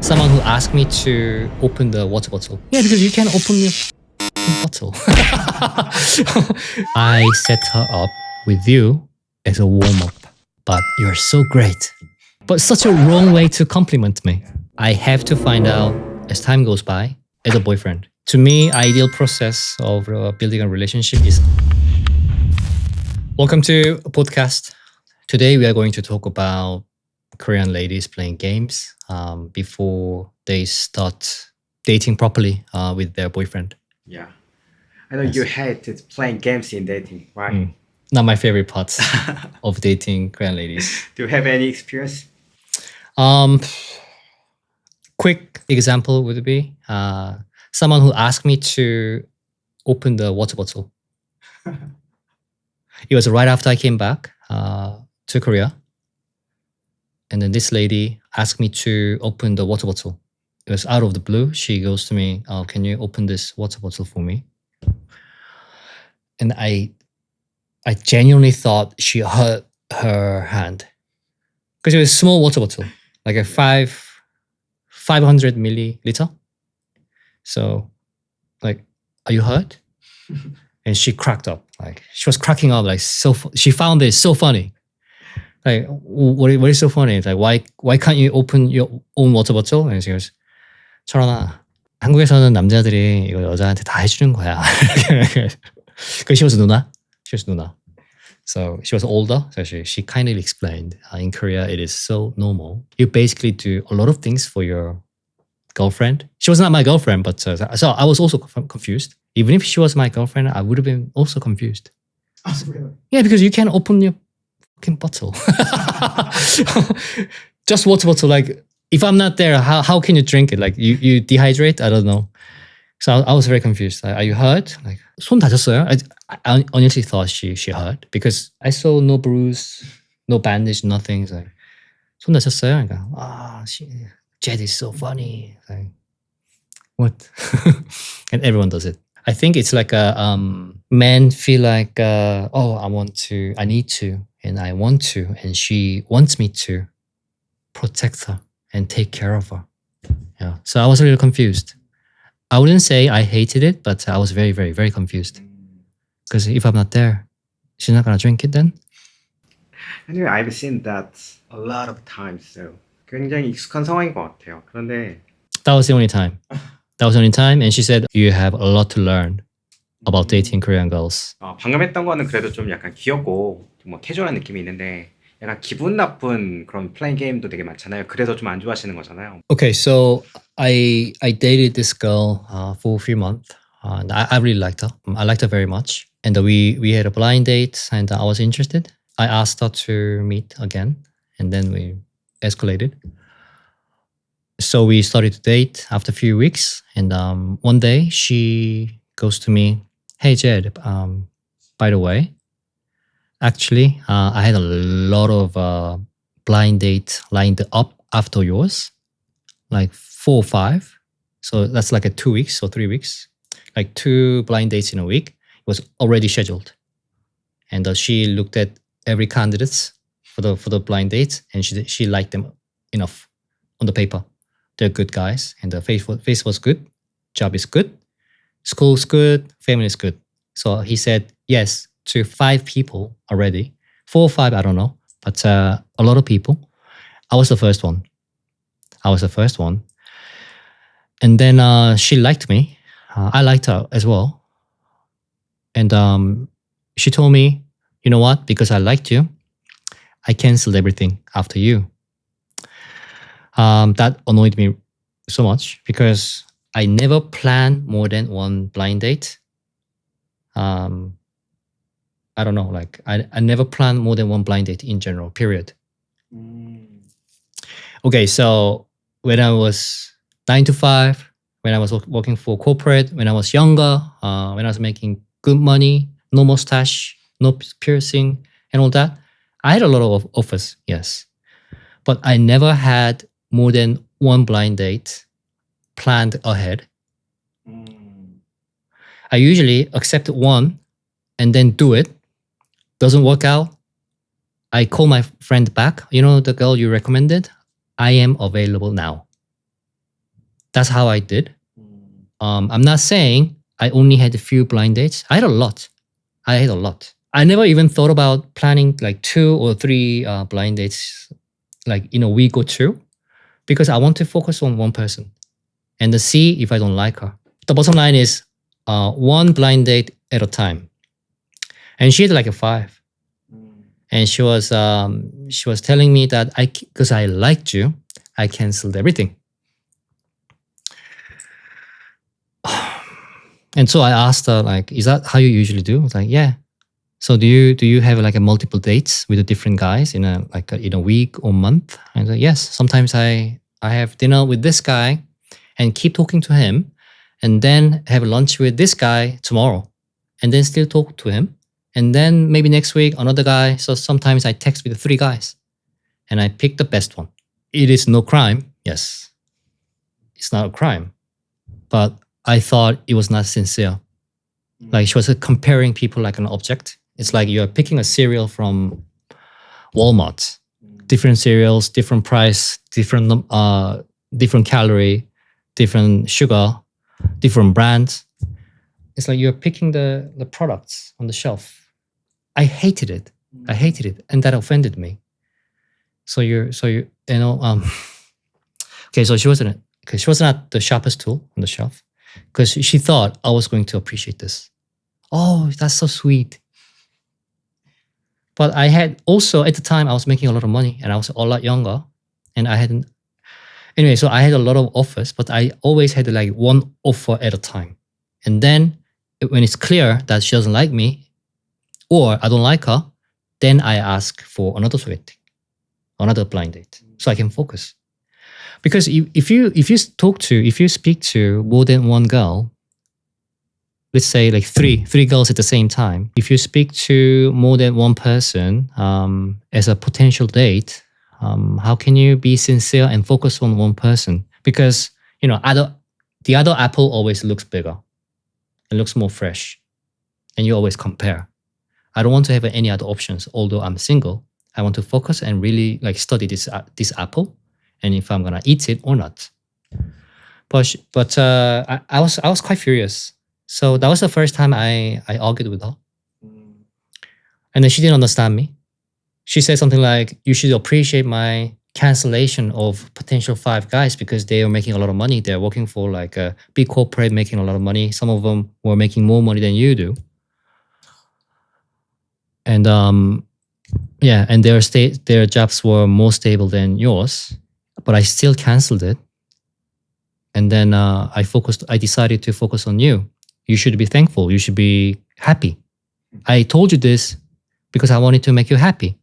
someone who asked me to open the water bottle. Yeah, because you can open your bottle. I set her up with you as a warm-up, but you're so great. But such a wrong way to compliment me. I have to find out as time goes by as a boyfriend. To me, ideal process of building a relationship is. Welcome to a podcast. Today we are going to talk about Korean ladies playing games before they start dating properly with their boyfriend. Yeah. I know Yes. you hate playing games in dating, right? Not my favorite parts of dating Korean ladies. Do you have any experience? Quick example would be someone who asked me to open the water bottle. It was right after I came back to Korea. And then this lady asked me to open the water bottle. It was out of the blue. She goes to me, can you open this water bottle for me? And I genuinely thought she hurt her hand. Because it was a small water bottle, like a 500 milliliter. So, like, are you hurt? And she cracked up. Like, she was cracking up, like, she found it so funny. Like, what is so funny? It's like, why can't you open your own water bottle? And she goes, 철원아, 한국에서는 남자들이 이거 여자한테 다 해주는 거야. Because she was 누나. So she was older. So she kind of explained in Korea, it is so normal. You basically do a lot of things for your girlfriend. She was not my girlfriend, but so I was also confused. Even if she was my girlfriend, I would have been also confused. Oh, really? Yeah, because you can't open your fucking bottle. Just water bottle. Like, if I'm not there, how can you drink it? Like, you dehydrate? I don't know. So I was very confused. Like, are you hurt? Like, 손 다쳤어요? I honestly thought she hurt because I saw no bruise, no bandage, nothing. It's like, 손 다쳤어요? 그러니까, Jed is so funny. Like, what? And everyone does it. I think it's like men feel like, I need to, and I want to, and she wants me to protect her and take care of her. Yeah. So I was a little confused. I wouldn't say I hated it, but I was very, very, very confused. Because if I'm not there, she's not gonna drink it then. Anyway, I've seen that a lot of times. So 굉장히 익숙한 상황인 것 같아요. 그런데 That was the only time. And she said, you have a lot to learn about dating Korean girls. 방금 했던 거는 그래도 좀 약간 귀엽고 뭐 캐주얼한 느낌이 있는데 약간 기분 나쁜 그런 플레잉 게임도 되게 많잖아요. 그래서 좀 안 좋아하시는 거잖아요. Okay, so I dated this girl for a few months. And I really liked her. I liked her very much. And we had a blind date and I was interested. I asked her to meet again and then we escalated. So we started to date after a few weeks. And one day she goes to me, hey, Jed, by the way, actually, I had a lot of blind dates lined up after yours, like 4 or 5. So that's like a 2 weeks or 3 weeks, like 2 blind dates in a week. It was already scheduled. And she looked at every candidates for the blind dates and she liked them enough on the paper. They're good guys and the face was good, job is good, school's good, family is good. So he said yes to 5 people already. 4 or 5, I don't know, but a lot of people. I was the first one. And then she liked me. I liked her as well. And she told me, you know what? Because I liked you, I canceled everything after you. That annoyed me so much because I never plan more than 1 blind date. I don't know, like I never plan more than 1 blind date in general, period. Okay, so when I was 9 to 5, when I was working for corporate, when I was younger, when I was making good money, no mustache, no piercing and all that, I had a lot of offers, yes. But I never had more than 1 blind date planned ahead. I usually accept 1 and then do it. Doesn't work out. I call my friend back. You know the girl you recommended? I am available now. That's how I did. I'm not saying I only had a few blind dates. I had a lot. I never even thought about planning like 2 or 3 blind dates like in a week or two, because I want to focus on one person and to see if I don't like her. The bottom line is one blind date at a time. And she had like a 5. And she was telling me that because I liked you, I canceled everything. And so I asked her, like, is that how you usually do? I was like, yeah. So do you have like a multiple dates with the different guys in a week or month? And I said, yes. Sometimes I have dinner with this guy and keep talking to him, and then have lunch with this guy tomorrow, and then still talk to him. And then maybe next week, another guy. So sometimes I text with the 3 guys and I pick the best one. It is no crime. Yes. It's not a crime. But I thought it was not sincere. Like she was comparing people like an object. It's like you're picking a cereal from Walmart. Different cereals, different price, different calorie, different sugar, different brands. It's like you're picking the products on the shelf. I hated it. And that offended me. So okay, so she was not the sharpest tool on the shelf, because she thought I was going to appreciate this. Oh, that's so sweet. But I had also, at the time, I was making a lot of money and I was a lot younger, and I hadn't. Anyway, so I had a lot of offers, but I always had like one offer at a time. And then when it's clear that she doesn't like me, or I don't like her, then I ask for another 소개팅, another blind date, so I can focus. Because if you speak to more than one girl, let's say like three girls at the same time, if you speak to more than one person as a potential date, how can you be sincere and focus on one person? Because the other apple always looks bigger, it looks more fresh, and you always compare. I don't want to have any other options. Although I'm single, I want to focus and really like study this apple, and if I'm gonna eat it or not. But I was quite furious. So that was the first time I argued with her, and then she didn't understand me. She said something like, "You should appreciate my cancellation of potential 5 guys because they are making a lot of money. They're working for like a big corporate, making a lot of money. Some of them were making more money than you do." And and their jobs were more stable than yours, but I still canceled it. And then I decided to focus on you. You should be thankful. You should be happy. I told you this because I wanted to make you happy.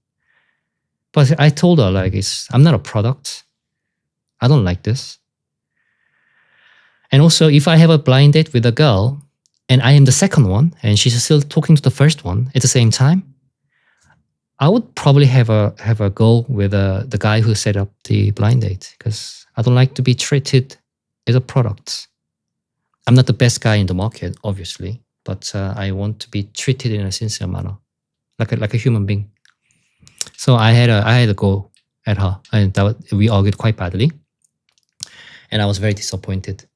But I told her, like, I'm not a product. I don't like this. And also, if I have a blind date with a girl and I am the second one and she's still talking to the first one at the same time, I would probably have a go with the guy who set up the blind date, because I don't like to be treated as a product. I'm not the best guy in the market, obviously, but I want to be treated in a sincere manner, like a human being. So I had a go at her, and we argued quite badly, and I was very disappointed.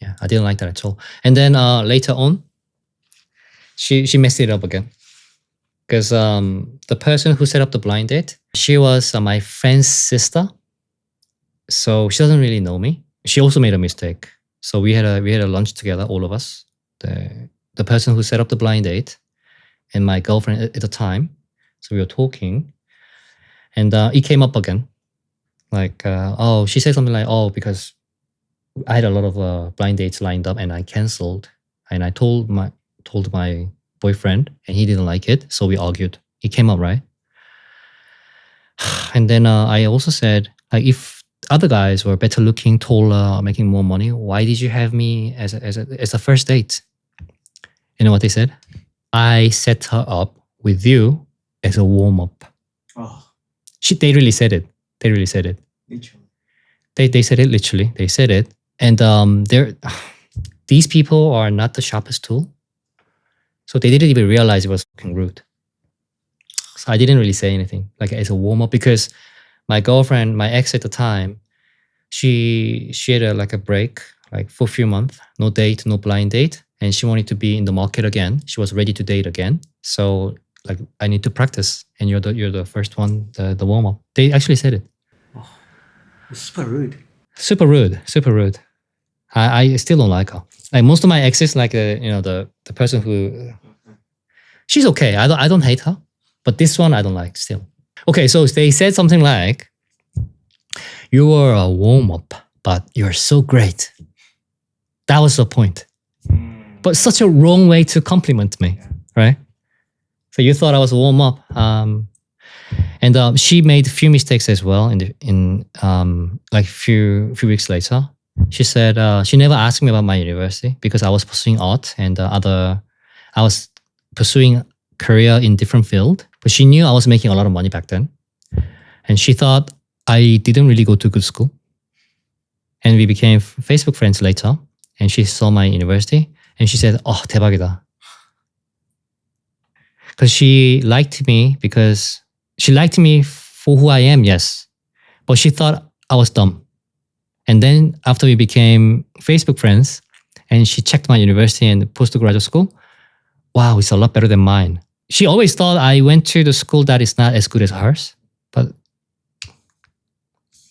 Yeah, I didn't like that at all. And then later on, she messed it up again. Because the person who set up the blind date, she was my friend's sister, so she doesn't really know me. She also made a mistake. So we had a lunch together, all of us. The person who set up the blind date and my girlfriend at the time. So we were talking, and it came up again. Like, she said something like, "Oh, because I had a lot of blind dates lined up and I canceled." And I told my boyfriend, and he didn't like it, so we argued. It came up, right? And then I also said, like, if other guys were better looking, taller, making more money, why did you have me as a first date? You know what they said? I set her up with you as a warm up. Oh, They really said it. They said it literally. They said it, and these people are not the sharpest tool. So they didn't even realize it was fucking rude. So I didn't really say anything, like as a warm up, because my girlfriend, my ex at the time, she had like a break, like for a few months, no date, no blind date, and she wanted to be in the market again. She was ready to date again. So like I need to practice, and you're the first one, the warm up. They actually said it. It's super rude. Super rude, super rude. I still don't like her. Like most of my exes, like the person who she's okay. I don't hate her, but this one I don't like still. Okay, so they said something like, "You were a warm up, but you're so great." That was the point. But such a wrong way to compliment me, right? So you thought I was a warm up, and she made a few mistakes as well. In like few weeks later, she said she never asked me about my university because I was pursuing art and I was pursuing career in different field. But she knew I was making a lot of money back then, and she thought I didn't really go to good school. And we became Facebook friends later. And she saw my university, and she said, "Oh, 대박이다." Because she liked me for who I am, yes. But she thought I was dumb. And then after we became Facebook friends, and she checked my university and postgraduate school, wow, it's a lot better than mine. She always thought I went to the school that is not as good as hers, but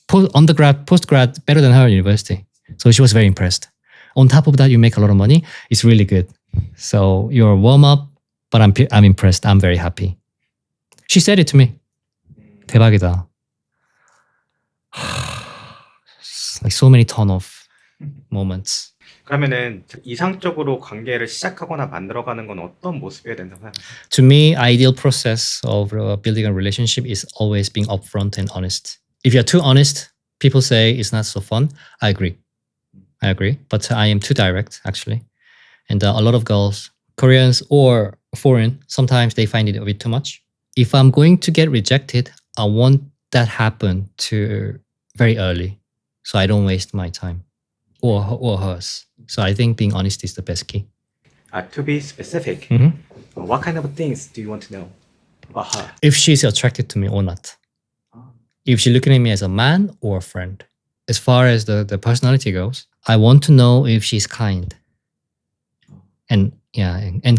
postgrad better than her university. So she was very impressed. On top of that, you make a lot of money. It's really good. So you're a warm up, but I'm impressed. I'm very happy. She said it to me. 대박이다. Like so many ton of moments. 그러면은 이상적으로 관계를 시작하거나 만들어가는 건 어떤 모습이어야 된다고 생각하세요? To me, ideal process of building a relationship is always being upfront and honest. If you're too honest, people say it's not so fun. I agree, but I am too direct actually, and a lot of girls, Koreans or foreign, sometimes they find it a bit too much. If I'm going to get rejected, I want that happen to very early, so I don't waste my time or hers. So I think being honest is the best key. To be specific, what kind of things do you want to know about her? If she's attracted to me or not. If she's looking at me as a man or a friend. As far as the personality goes, I want to know if she's kind and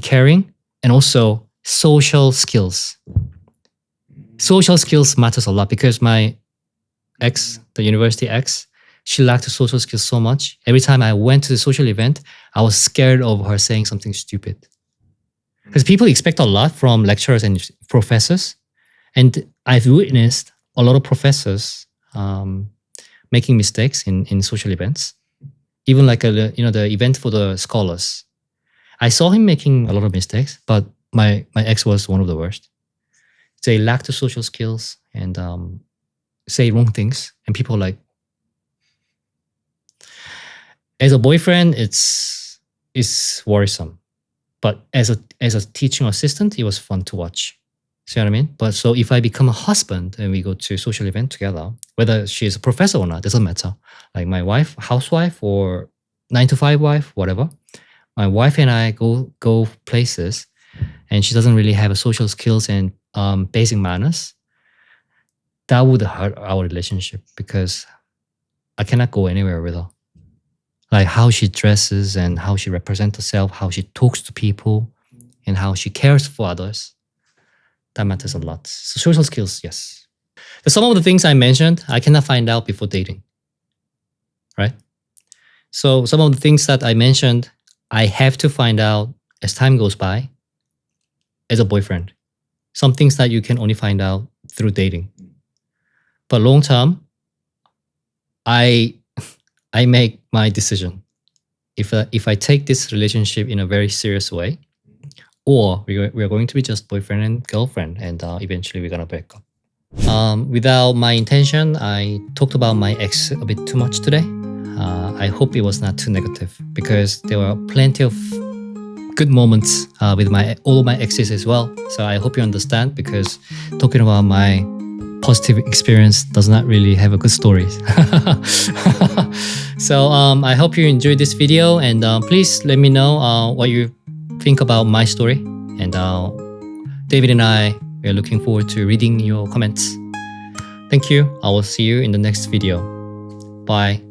caring, and also social skills. Social skills matters a lot because my ex, the university ex, she lacked social skills so much. Every time I went to the social event, I was scared of her saying something stupid. Because people expect a lot from lecturers and professors. And I've witnessed a lot of professors making mistakes in social events. Even like the event for the scholars. I saw him making a lot of mistakes, but my ex was one of the worst. They lack the social skills and say wrong things, and people like. As a boyfriend, it's worrisome, but as a teaching assistant, it was fun to watch. See what I mean? But so if I become a husband and we go to social event together, whether she's a professor or not, doesn't matter. Like my wife, housewife or 9-to-5 wife, whatever. My wife and I go places, and she doesn't really have a social skills and basic manners. That would hurt our relationship because I cannot go anywhere with her. Like how she dresses and how she represents herself, how she talks to people, and how she cares for others. That matters a lot. So social skills, yes. But some of the things I mentioned, I cannot find out before dating, right? So some of the things that I mentioned, I have to find out as time goes by as a boyfriend. Some things that you can only find out through dating. But long term, I make my decision. If I take this relationship in a very serious way, or we are going to be just boyfriend and girlfriend, and eventually we're gonna break up. Without my intention, I talked about my ex a bit too much today. I hope it was not too negative because there were plenty of good moments with all of my exes as well. So I hope you understand because talking about my positive experience does not really have a good story. So I hope you enjoyed this video, and please let me know what you think about my story. And David and I are looking forward to reading your comments. Thank you. I will see you in the next video. Bye.